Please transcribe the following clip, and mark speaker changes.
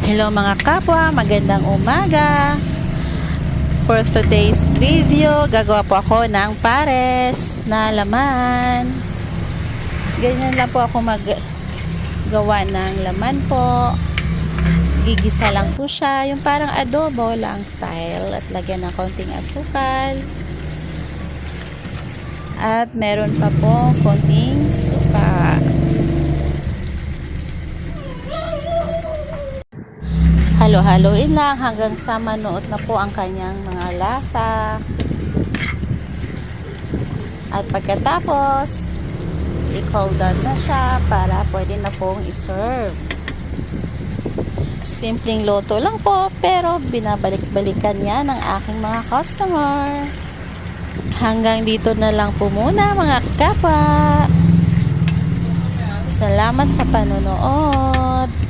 Speaker 1: Hello mga kapwa, magandang umaga. For today's video, gagawa po ako ng pares na laman. Ganyan lang po ako maggawa ng laman po. Gigisa lang po siya, yung parang adobo lang style, at lagyan ng konting asukal. At meron pa po konting suka. Halo-haloin lang hanggang sa manuot na po ang kanyang mga lasa. At pagkatapos, i-cool down na siya para pwede na pong i-serve. Simpleng loto lang po, pero binabalik-balikan yan ng aking mga customer. Hanggang dito na lang po muna mga kapwa. Salamat sa panonood.